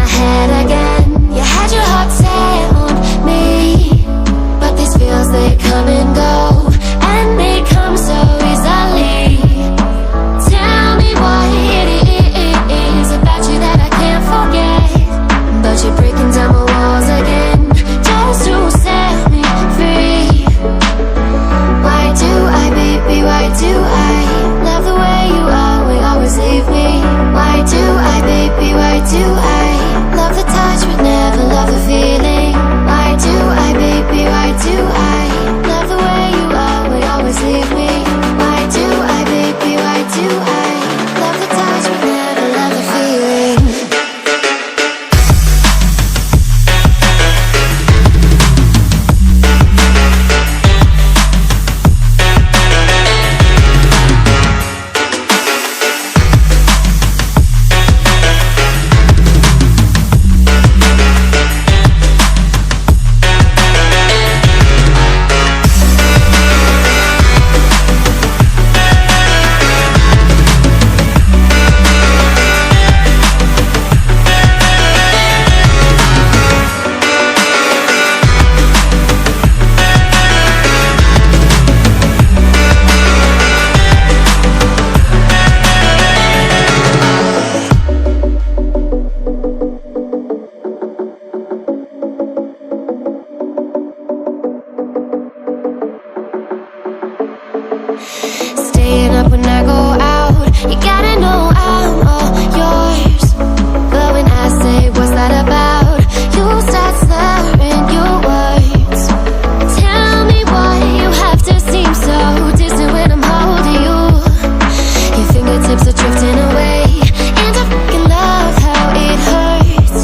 my head again. You had your heart set on me, but these feels, they come and go, and they come so easily. Tell me what it is about you that I can't forget, but you're breaking down my walls again, just to set me free. Why do I, baby, why do I love the way you always leave me? Why do I, baby, why do I love the touch but never love the feeling? Why do I, baby, why do I love the way you always leave me? Why do I, baby, why do I love the touch but never love the feeling? Staying up when I go out, you gotta know I'm all yours. But when I say what's that about, you start slurring your words. Tell me why you have to seem so distant when I'm holding you. Your fingertips are drifting away, and I fucking love how it hurts.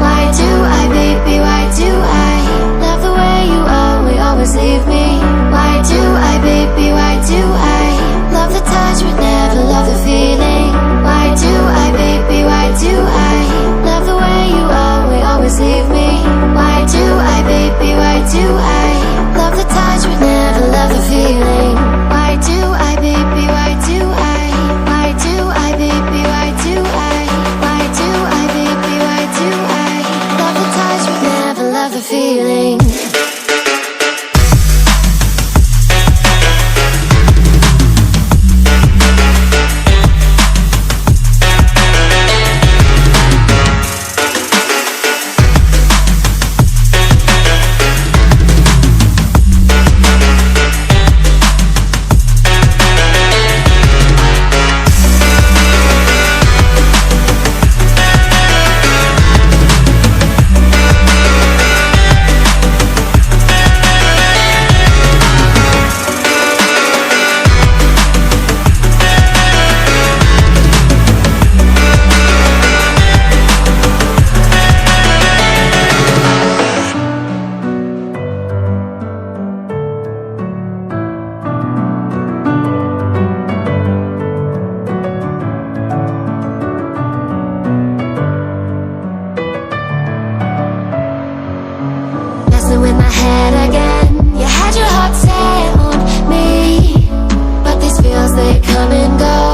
Why do I, baby, why do I love the way you always leave me? Why do I, baby, why do I love the touch but never love the feeling? Why do I, baby, why do I love the way you always leave me? Why do I, baby, why do I love the touch but never love the feeling? Why do I, baby, why do I? Why do I, baby, why do I? Why do I, baby, why do I love the touch but never love the feeling? With my head again, you had your heart set on me, but these feels, they come and go,